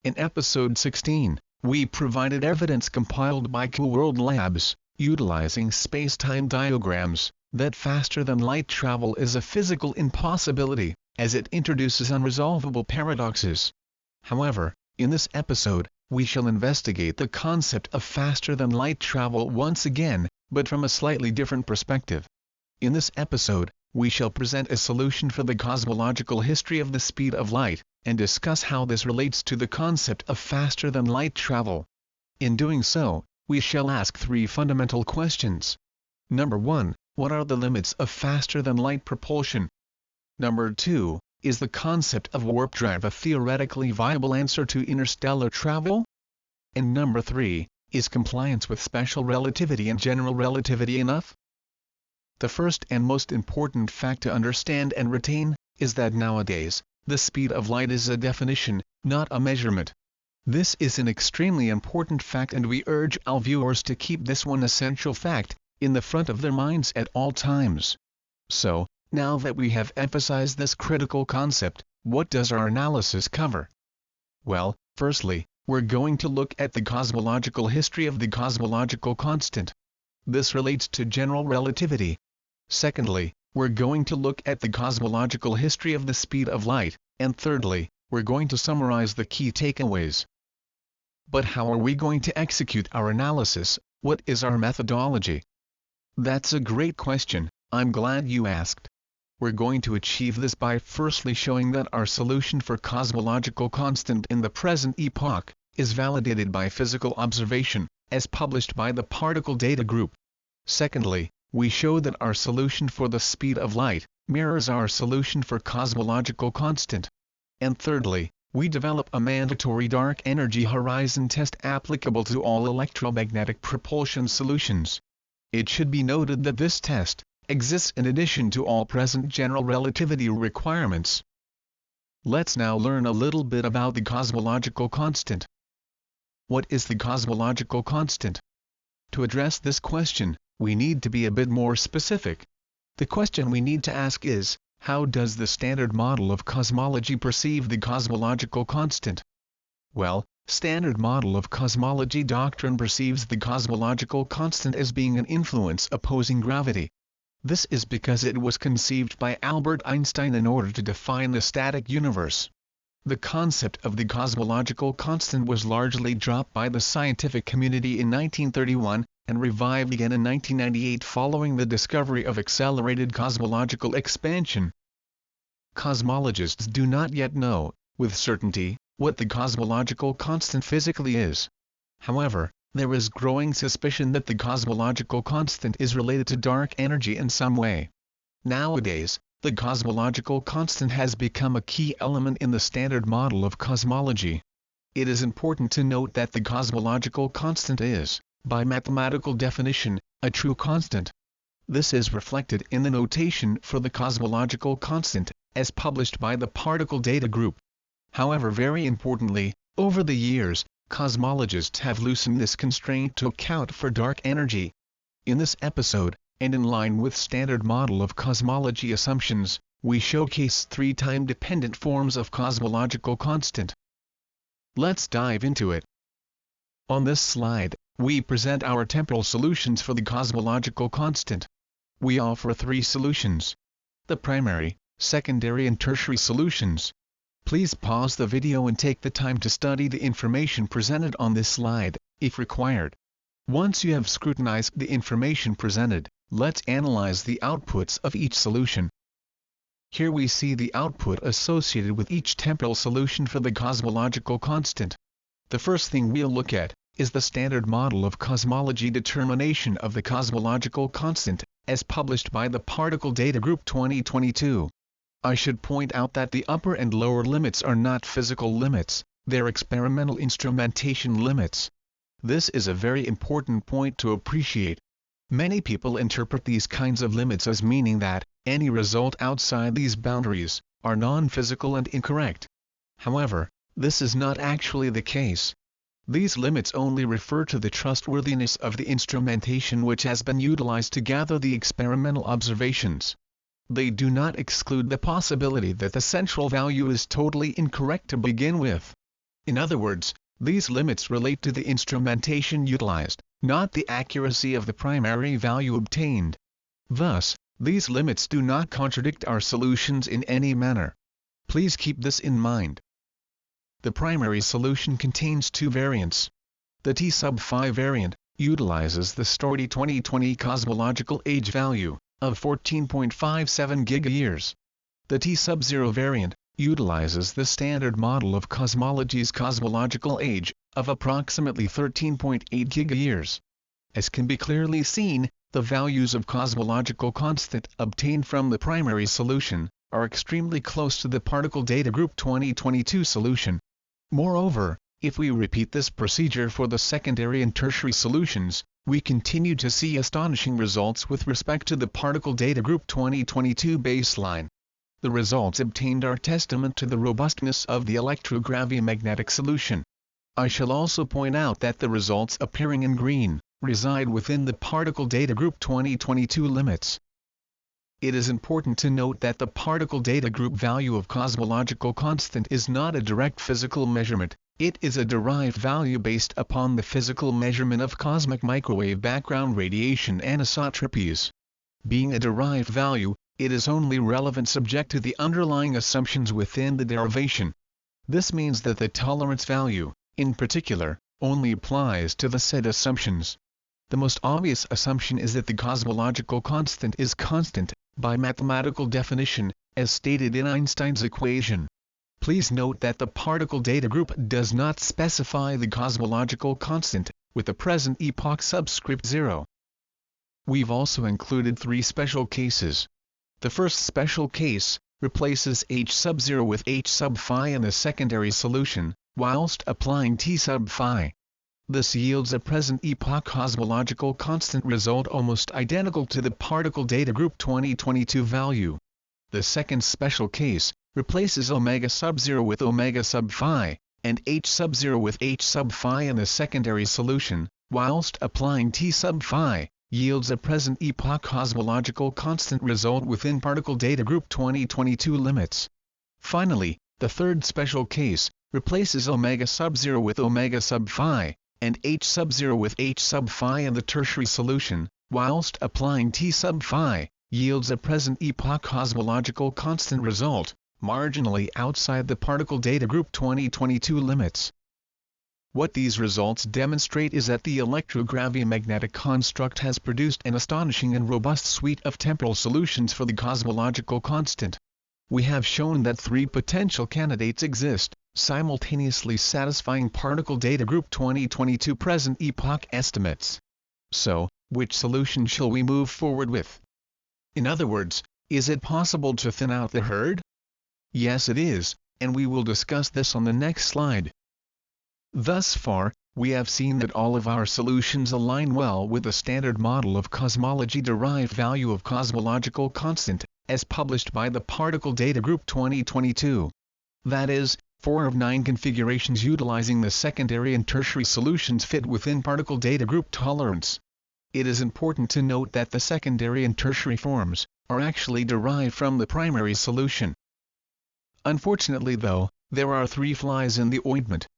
In episode 16, we provided evidence compiled by Q-World Labs, utilizing space-time diagrams, that faster-than-light travel is a physical impossibility, as it introduces unresolvable paradoxes. However, in this episode, we shall investigate the concept of faster-than-light travel once again, but from a slightly different perspective. In this episode, we shall present a solution for the cosmological history of the speed of light, and discuss how this relates to the concept of faster-than-light travel. In doing so, we shall ask three fundamental questions. Number 1, what are the limits of faster-than-light propulsion? Number 2, is the concept of warp drive a theoretically viable answer to interstellar travel? And number 3, is compliance with special relativity and general relativity enough? The first and most important fact to understand and retain, is that nowadays, the speed of light is a definition, not a measurement. This is an extremely important fact, and we urge our viewers to keep this one essential fact in the front of their minds at all times. So, now that we have emphasized this critical concept, what does our analysis cover? Well, firstly, we're going to look at the cosmological history of the cosmological constant. This relates to general relativity. Secondly, we're going to look at the cosmological history of the speed of light, and thirdly, we're going to summarize the key takeaways. But how are we going to execute our analysis? What is our methodology? That's a great question, I'm glad you asked. We're going to achieve this by firstly showing that our solution for cosmological constant in the present epoch is validated by physical observation, as published by the particle data group. Secondly, we show that our solution for the speed of light mirrors our solution for cosmological constant. And thirdly, we develop a mandatory dark energy horizon test applicable to all electromagnetic propulsion solutions. It should be noted that this test exists in addition to all present general relativity requirements. Let's now learn a little bit about the cosmological constant. What is the cosmological constant? To address this question, we need to be a bit more specific. The question we need to ask is, how does the standard model of cosmology perceive the cosmological constant? Well, standard model of cosmology doctrine perceives the cosmological constant as being an influence opposing gravity. This is because it was conceived by Albert Einstein in order to define the static universe. The concept of the cosmological constant was largely dropped by the scientific community in 1931, and revived again in 1998 following the discovery of accelerated cosmological expansion. Cosmologists do not yet know, with certainty, what the cosmological constant physically is. However, there is growing suspicion that the cosmological constant is related to dark energy in some way. Nowadays, the cosmological constant has become a key element in the standard model of cosmology. It is important to note that the cosmological constant is, by mathematical definition, a true constant. This is reflected in the notation for the cosmological constant, as published by the particle data group. However, very importantly, over the years, cosmologists have loosened this constraint to account for dark energy. In this episode, and in line with standard model of cosmology assumptions, we showcase three time-dependent forms of cosmological constant. Let's dive into it. On this slide, we present our temporal solutions for the cosmological constant. We offer three solutions: the primary, secondary and tertiary solutions. Please pause the video and take the time to study the information presented on this slide, if required. Once you have scrutinized the information presented, let's analyze the outputs of each solution. Here we see the output associated with each temporal solution for the cosmological constant. The first thing we'll look at is the standard model of cosmology determination of the cosmological constant, as published by the Particle Data Group 2022. I should point out that the upper and lower limits are not physical limits, they're experimental instrumentation limits. This is a very important point to appreciate. Many people interpret these kinds of limits as meaning that any result outside these boundaries are non-physical and incorrect. However, this is not actually the case. These limits only refer to the trustworthiness of the instrumentation which has been utilized to gather the experimental observations. They do not exclude the possibility that the central value is totally incorrect to begin with. In other words, these limits relate to the instrumentation utilized, not the accuracy of the primary value obtained. Thus, these limits do not contradict our solutions in any manner. Please keep this in mind. The primary solution contains two variants. The T sub phi variant utilizes the stored 2020 cosmological age value of 14.57 gigayears. The T sub 0 variant utilizes the standard model of cosmology's cosmological age of approximately 13.8 gigayears. As can be clearly seen, the values of cosmological constant obtained from the primary solution are extremely close to the particle data group 2022 solution. Moreover, if we repeat this procedure for the secondary and tertiary solutions, we continue to see astonishing results with respect to the particle data group 2022 baseline. The results obtained are testament to the robustness of the electrogravimagnetic solution. I shall also point out that the results appearing in green reside within the particle data group 2022 limits. It is important to note that the particle data group value of cosmological constant is not a direct physical measurement, it is a derived value based upon the physical measurement of cosmic microwave background radiation anisotropies. Being a derived value, it is only relevant subject to the underlying assumptions within the derivation. This means that the tolerance value, in particular, only applies to the said assumptions. The most obvious assumption is that the cosmological constant is constant, by mathematical definition, as stated in Einstein's equation. Please note that the particle data group does not specify the cosmological constant, with the present epoch subscript 0. We've also included three special cases. The first special case replaces h sub 0 with h sub phi in the secondary solution, whilst applying t sub phi. This yields a present epoch cosmological constant result almost identical to the particle data group 2022 value. The second special case replaces omega sub 0 with omega sub phi, and h sub 0 with h sub phi in the secondary solution, whilst applying t sub phi, yields a present epoch cosmological constant result within particle data group 2022 limits. Finally, the third special case replaces omega sub 0 with omega sub phi, and h sub 0 with h sub phi in the tertiary solution, whilst applying t sub phi, yields a present epoch cosmological constant result, marginally outside the particle data group 2022 limits. What these results demonstrate is that the electrogravimagnetic construct has produced an astonishing and robust suite of temporal solutions for the cosmological constant. We have shown that three potential candidates exist, simultaneously satisfying particle data group 2022 present epoch estimates. So, which solution shall we move forward with? In other words, is it possible to thin out the herd? Yes, it is, and we will discuss this on the next slide. Thus far, we have seen that all of our solutions align well with the standard model of cosmology-derived value of cosmological constant, as published by the particle data group 2022. That is, 4 of 9 configurations utilizing the secondary and tertiary solutions fit within particle data group tolerance. It is important to note that the secondary and tertiary forms are actually derived from the primary solution. Unfortunately though, there are three flies in the ointment.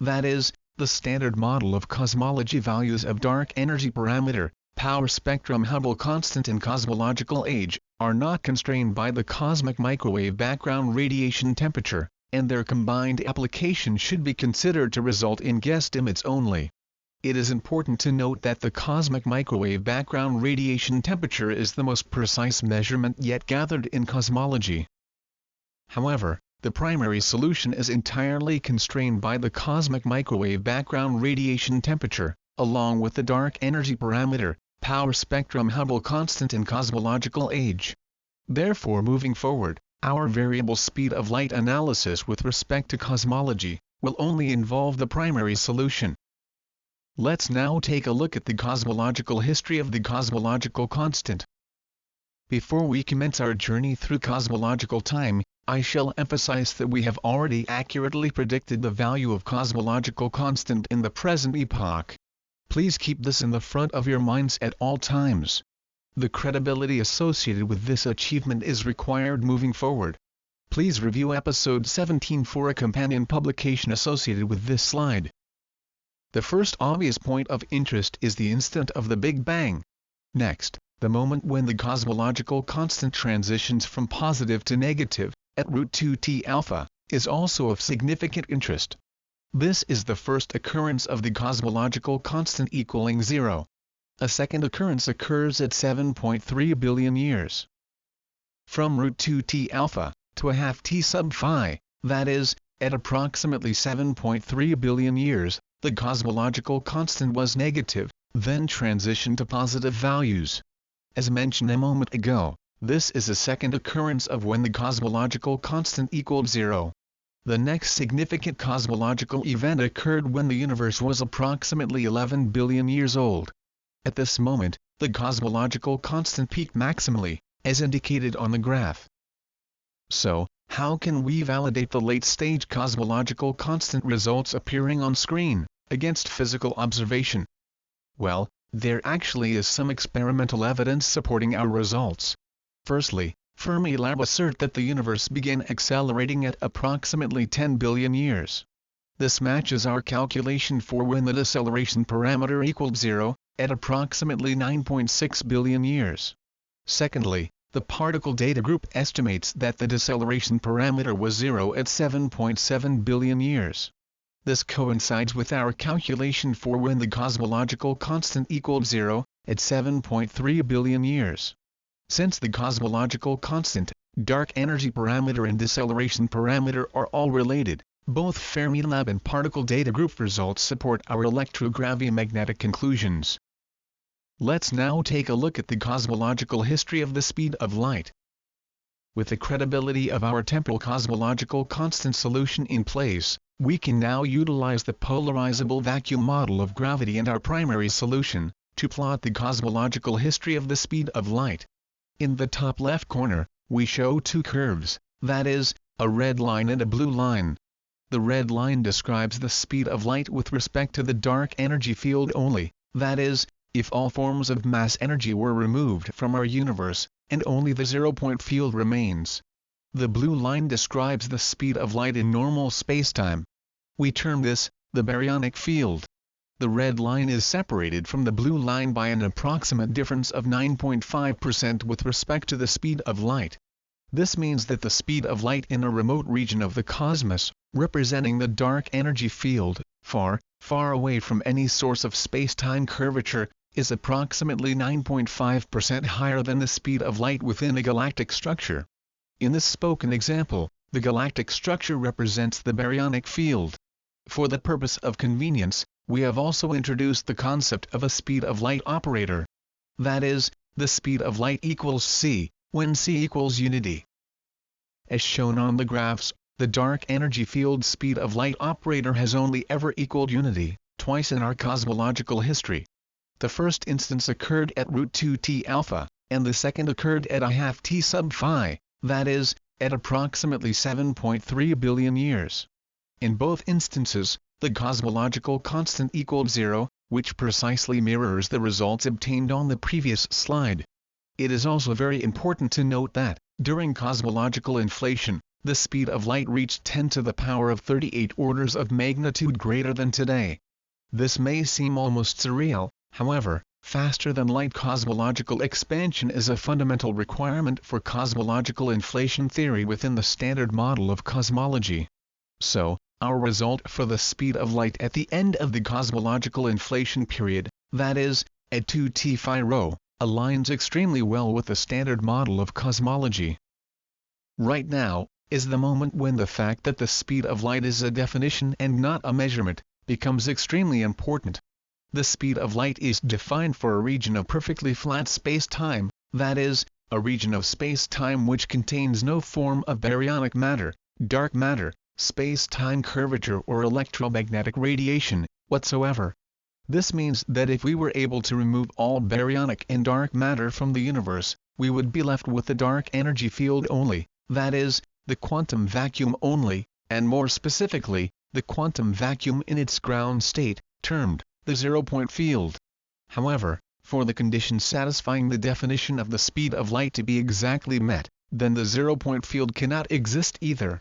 That is, the standard model of cosmology values of dark energy parameter, power spectrum Hubble constant and cosmological age, are not constrained by the cosmic microwave background radiation temperature, and their combined application should be considered to result in guesstimates only. It is important to note that the cosmic microwave background radiation temperature is the most precise measurement yet gathered in cosmology. However, the primary solution is entirely constrained by the cosmic microwave background radiation temperature, along with the dark energy parameter, power spectrum Hubble constant and cosmological age. Therefore, moving forward, our variable speed of light analysis with respect to cosmology will only involve the primary solution. Let's now take a look at the cosmological history of the cosmological constant. Before we commence our journey through cosmological time, I shall emphasize that we have already accurately predicted the value of cosmological constant in the present epoch. Please keep this in the front of your minds at all times. The credibility associated with this achievement is required moving forward. Please review episode 17 for a companion publication associated with this slide. The first obvious point of interest is the instant of the Big Bang. Next, the moment when the cosmological constant transitions from positive to negative, at root 2T alpha, is also of significant interest. This is the first occurrence of the cosmological constant equaling 0. A second occurrence occurs at 7.3 billion years. From root 2T alpha to a half T sub phi, that is, at approximately 7.3 billion years, the cosmological constant was negative, then transitioned to positive values. As mentioned a moment ago, this is a second occurrence of when the cosmological constant equaled 0. The next significant cosmological event occurred when the universe was approximately 11 billion years old. At this moment, the cosmological constant peaked maximally, as indicated on the graph. So, how can we validate the late-stage cosmological constant results appearing on screen, against physical observation? Well, there actually is some experimental evidence supporting our results. Firstly, Fermilab assert that the universe began accelerating at approximately 10 billion years. This matches our calculation for when the deceleration parameter equaled 0, at approximately 9.6 billion years. Secondly, the particle data group estimates that the deceleration parameter was 0 at 7.7 billion years. This coincides with our calculation for when the cosmological constant equaled 0, at 7.3 billion years. Since the cosmological constant, dark energy parameter and deceleration parameter are all related, both Fermilab and particle data group results support our electrogravity-magnetic conclusions. Let's now take a look at the cosmological history of the speed of light. With the credibility of our temporal cosmological constant solution in place, we can now utilize the polarizable vacuum model of gravity and our primary solution, to plot the cosmological history of the speed of light. In the top left corner, we show two curves, that is, a red line and a blue line. The red line describes the speed of light with respect to the dark energy field only, that is, if all forms of mass energy were removed from our universe, and only the zero-point field remains. The blue line describes the speed of light in normal spacetime. We term this the baryonic field. The red line is separated from the blue line by an approximate difference of 9.5% with respect to the speed of light. This means that the speed of light in a remote region of the cosmos, representing the dark energy field, far, far away from any source of space-time curvature, is approximately 9.5% higher than the speed of light within a galactic structure. In this spoken example, the galactic structure represents the baryonic field. For the purpose of convenience, we have also introduced the concept of a speed of light operator. That is, the speed of light equals c, when c equals unity. As shown on the graphs, the dark energy field speed of light operator has only ever equaled unity, twice in our cosmological history. The first instance occurred at root 2T alpha, and the second occurred at a half T sub phi, that is, at approximately 7.3 billion years. In both instances, the cosmological constant equaled 0, which precisely mirrors the results obtained on the previous slide. It is also very important to note that, during cosmological inflation, the speed of light reached 10 to the power of 38 orders of magnitude greater than today. This may seem almost surreal, however, faster-than-light cosmological expansion is a fundamental requirement for cosmological inflation theory within the standard model of cosmology. So, our result for the speed of light at the end of the cosmological inflation period, that is, at 2T phi rho, aligns extremely well with the standard model of cosmology. Right now is the moment when the fact that the speed of light is a definition and not a measurement, becomes extremely important. The speed of light is defined for a region of perfectly flat space-time, that is, a region of space-time which contains no form of baryonic matter, dark matter, space-time curvature or electromagnetic radiation, whatsoever. This means that if we were able to remove all baryonic and dark matter from the universe, we would be left with the dark energy field only, that is, the quantum vacuum only, and more specifically, the quantum vacuum in its ground state, termed the zero-point field. However, for the conditions satisfying the definition of the speed of light to be exactly met, then the zero-point field cannot exist either.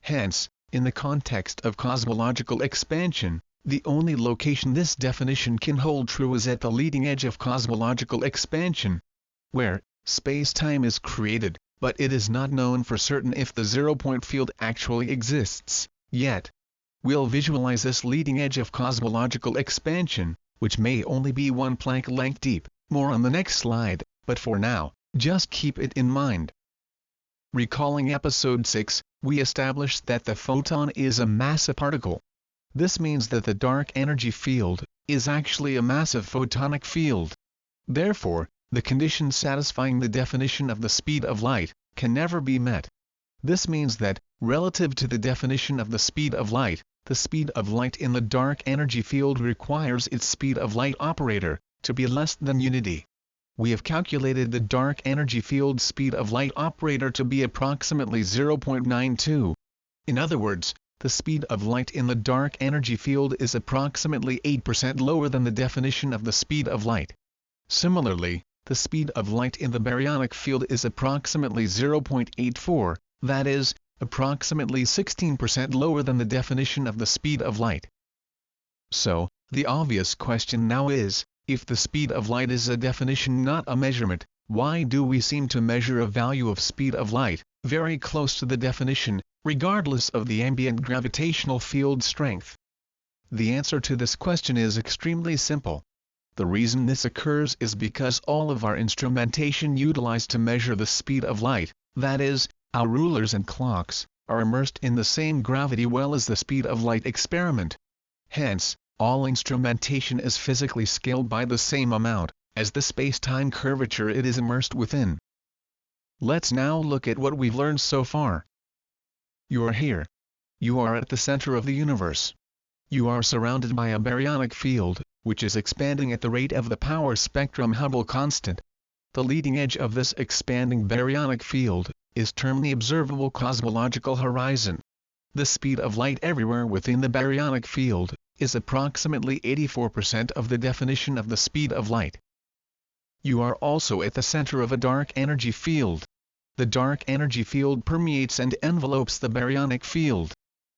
Hence, in the context of cosmological expansion, the only location this definition can hold true is at the leading edge of cosmological expansion, where space-time is created, but it is not known for certain if the zero-point field actually exists yet. We'll visualize this leading edge of cosmological expansion, which may only be 1 Planck length deep, more on the next slide, but for now, just keep it in mind. Recalling episode 6, we established that the photon is a massive particle. This means that the dark energy field is actually a massive photonic field. Therefore, the condition satisfying the definition of the speed of light can never be met. This means that, relative to the definition of the speed of light, the speed of light in the dark energy field requires its speed of light operator to be less than unity. We have calculated the dark energy field speed of light operator to be approximately 0.92. In other words, the speed of light in the dark energy field is approximately 8% lower than the definition of the speed of light. Similarly, the speed of light in the baryonic field is approximately 0.84, that is, approximately 16% lower than the definition of the speed of light. So, the obvious question now is, if the speed of light is a definition not a measurement, why do we seem to measure a value of speed of light very close to the definition, regardless of the ambient gravitational field strength? The answer to this question is extremely simple. The reason this occurs is because all of our instrumentation utilized to measure the speed of light, that is, our rulers and clocks, are immersed in the same gravity well as the speed of light experiment. Hence, all instrumentation is physically scaled by the same amount as the space-time curvature it is immersed within. Let's now look at what we've learned so far. You are here. You are at the center of the universe. You are surrounded by a baryonic field, which is expanding at the rate of the power spectrum Hubble constant. The leading edge of this expanding baryonic field is termed the observable cosmological horizon. The speed of light everywhere within the baryonic field is approximately 84% of the definition of the speed of light. You are also at the center of a dark energy field. The dark energy field permeates and envelopes the baryonic field.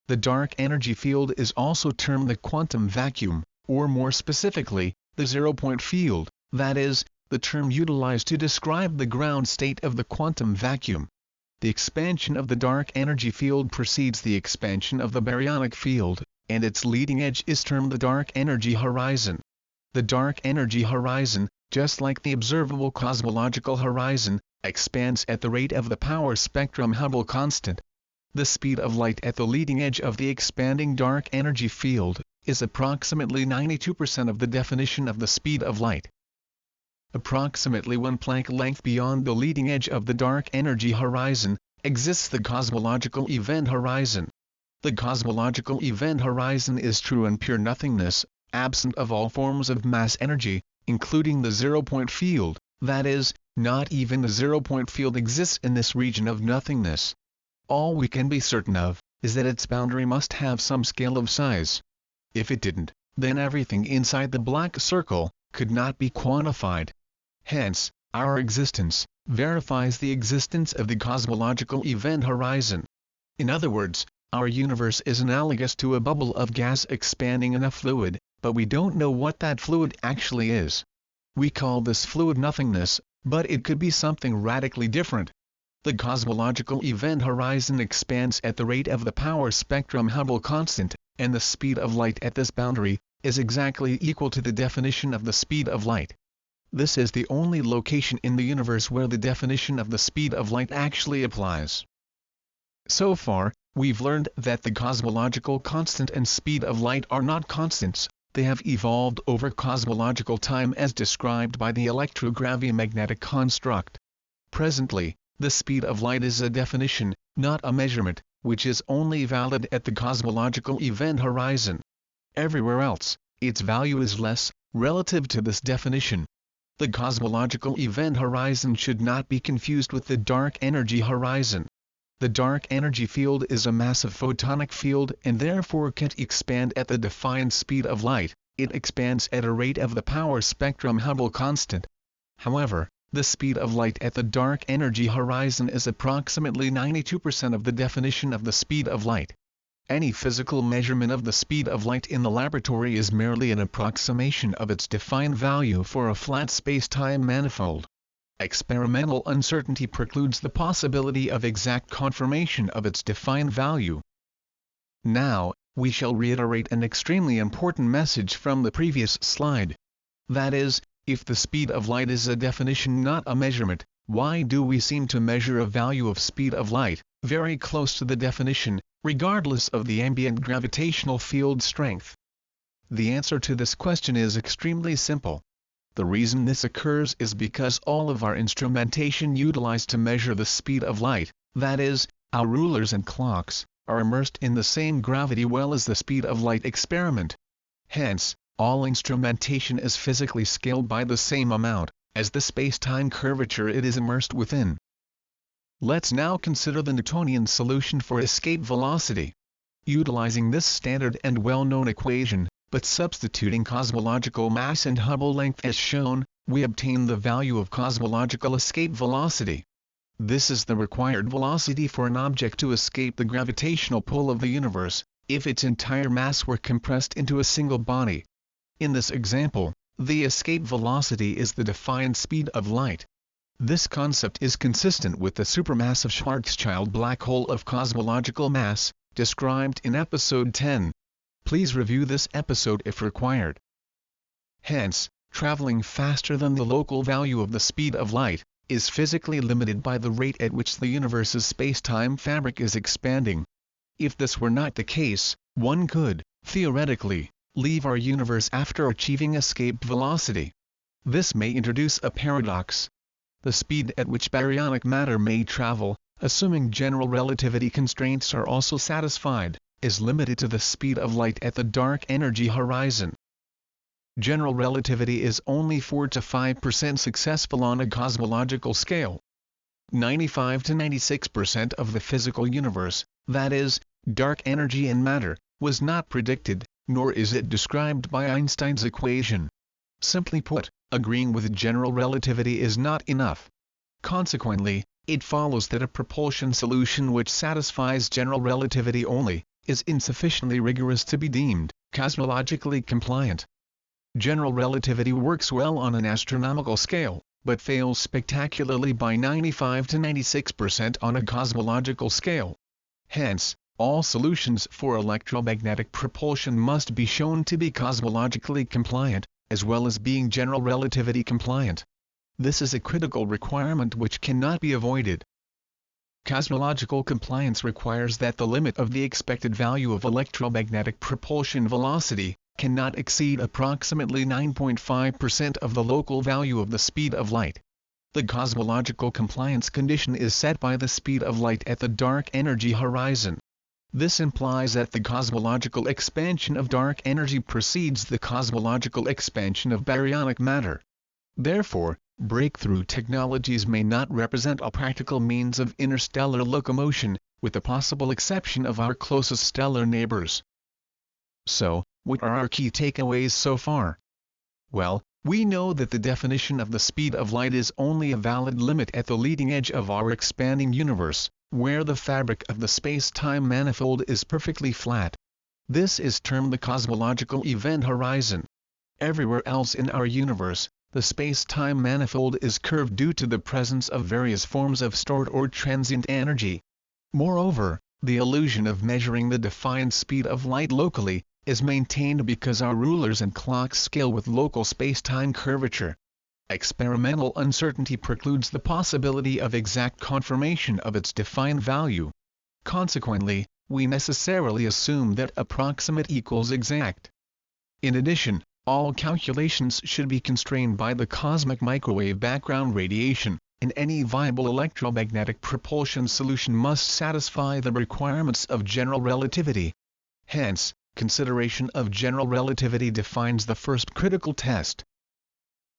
The dark energy field is also termed the quantum vacuum, or more specifically, the zero-point field, that is, the term utilized to describe the ground state of the quantum vacuum. The expansion of the dark energy field precedes the expansion of the baryonic field, and its leading edge is termed the dark energy horizon. The dark energy horizon, just like the observable cosmological horizon, expands at the rate of the power spectrum Hubble constant. The speed of light at the leading edge of the expanding dark energy field is approximately 92% of the definition of the speed of light. Approximately 1 Planck length beyond the leading edge of the dark energy horizon exists the cosmological event horizon. The cosmological event horizon is true and pure nothingness, absent of all forms of mass energy, including the zero-point field, that is, not even the zero-point field exists in this region of nothingness. All we can be certain of is that its boundary must have some scale of size. If it didn't, then everything inside the black circle could not be quantified. Hence, our existence verifies the existence of the cosmological event horizon. In other words, our universe is analogous to a bubble of gas expanding in a fluid, but we don't know what that fluid actually is. We call this fluid nothingness, but it could be something radically different. The cosmological event horizon expands at the rate of the power spectrum Hubble constant, and the speed of light at this boundary is exactly equal to the definition of the speed of light. This is the only location in the universe where the definition of the speed of light actually applies. So far, we've learned that the cosmological constant and speed of light are not constants, they have evolved over cosmological time as described by the electrogravimagnetic construct. Presently, the speed of light is a definition, not a measurement, which is only valid at the cosmological event horizon. Everywhere else, its value is less, relative to this definition. The cosmological event horizon should not be confused with the dark energy horizon. The dark energy field is a massive photonic field and therefore can't expand at the defined speed of light, it expands at a rate of the power spectrum Hubble constant. However, The speed of light at the dark energy horizon is approximately 92% of the definition of the speed of light. Any physical measurement of the speed of light in the laboratory is merely an approximation of its defined value for a flat space-time manifold. Experimental uncertainty precludes the possibility of exact confirmation of its defined value. Now, we shall reiterate an extremely important message from the previous slide. That is, if the speed of light is a definition not a measurement, why do we seem to measure a value of speed of light, very close to the definition, regardless of the ambient gravitational field strength? The answer to this question is extremely simple. The reason this occurs is because all of our instrumentation utilized to measure the speed of light, that is, our rulers and clocks, are immersed in the same gravity well as the speed of light experiment. Hence, all instrumentation is physically scaled by the same amount, as the space-time curvature it is immersed within. Let's now consider the Newtonian solution for escape velocity. Utilizing this standard and well-known equation, but substituting cosmological mass and Hubble length as shown, we obtain the value of cosmological escape velocity. This is the required velocity for an object to escape the gravitational pull of the universe, if its entire mass were compressed into a single body. In this example, the escape velocity is the defined speed of light. This concept is consistent with the supermassive Schwarzschild black hole of cosmological mass, described in episode 10. Please review this episode if required. Hence, traveling faster than the local value of the speed of light, is physically limited by the rate at which the universe's space-time fabric is expanding. If this were not the case, one could, theoretically, leave our universe after achieving escape velocity. This may introduce a paradox. The speed at which baryonic matter may travel, assuming general relativity constraints are also satisfied, is limited to the speed of light at the dark energy horizon. General relativity is only 4 to 5% successful on a cosmological scale. 95 to 96% of the physical universe, that is, dark energy and matter, was not predicted, nor is it described by Einstein's equation. Simply put, agreeing with general relativity is not enough. Consequently, it follows that a propulsion solution which satisfies general relativity only, is insufficiently rigorous to be deemed cosmologically compliant. General relativity works well on an astronomical scale, but fails spectacularly by 95 to 96% on a cosmological scale. Hence, all solutions for electromagnetic propulsion must be shown to be cosmologically compliant, as well as being general relativity compliant. This is a critical requirement which cannot be avoided. Cosmological compliance requires that the limit of the expected value of electromagnetic propulsion velocity cannot exceed approximately 9.5% of the local value of the speed of light. The cosmological compliance condition is set by the speed of light at the dark energy horizon. This implies that the cosmological expansion of dark energy precedes the cosmological expansion of baryonic matter. Therefore, breakthrough technologies may not represent a practical means of interstellar locomotion, with the possible exception of our closest stellar neighbors. So, what are our key takeaways so far? Well, we know that the definition of the speed of light is only a valid limit at the leading edge of our expanding universe, where the fabric of the space-time manifold is perfectly flat. This is termed the cosmological event horizon. Everywhere else in our universe, the space-time manifold is curved due to the presence of various forms of stored or transient energy. Moreover, the illusion of measuring the defined speed of light locally is maintained because our rulers and clocks scale with local space-time curvature. Experimental uncertainty precludes the possibility of exact confirmation of its defined value. Consequently, we necessarily assume that approximate equals exact. In addition, all calculations should be constrained by the cosmic microwave background radiation, and any viable electromagnetic propulsion solution must satisfy the requirements of general relativity. Hence, consideration of general relativity defines the first critical test.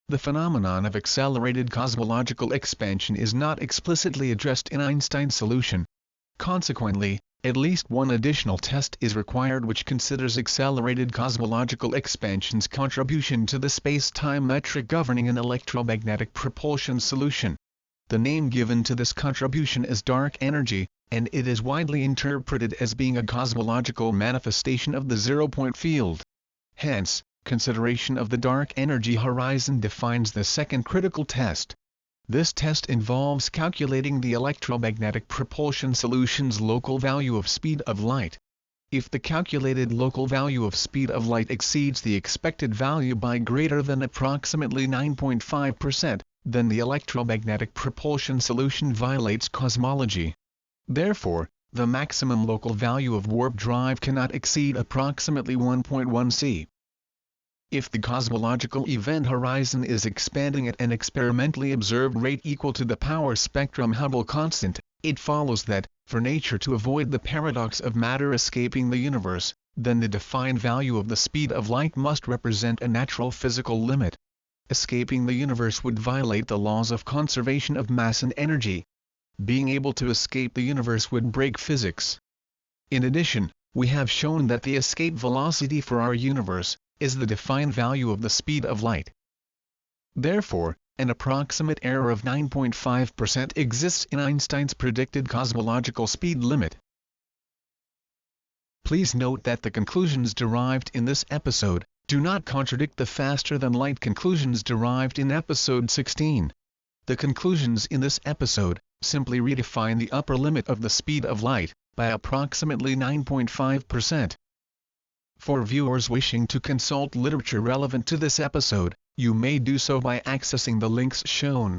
The phenomenon of accelerated cosmological expansion is not explicitly addressed in Einstein's solution. Consequently, At least one additional test is required which considers accelerated cosmological expansion's contribution to the space-time metric governing an electromagnetic propulsion solution. The name given to this contribution is dark energy, and it is widely interpreted as being a cosmological manifestation of the zero-point field. Hence, consideration of the dark energy horizon defines the second critical test. This test involves calculating the electromagnetic propulsion solution's local value of speed of light. If the calculated local value of speed of light exceeds the expected value by greater than approximately 9.5%, then the electromagnetic propulsion solution violates cosmology. Therefore, the maximum local value of warp drive cannot exceed approximately 1.1 C. If the cosmological event horizon is expanding at an experimentally observed rate equal to the power spectrum Hubble constant, it follows that, for nature to avoid the paradox of matter escaping the universe, then the defined value of the speed of light must represent a natural physical limit. Escaping the universe would violate the laws of conservation of mass and energy. Being able to escape the universe would break physics. In addition, we have shown that the escape velocity for our universe is the defined value of the speed of light. Therefore, an approximate error of 9.5% exists in Einstein's predicted cosmological speed limit. Please note that the conclusions derived in this episode do not contradict the faster-than-light conclusions derived in episode 16. The conclusions in this episode simply redefine the upper limit of the speed of light by approximately 9.5%. For viewers wishing to consult literature relevant to this episode, you may do so by accessing the links shown.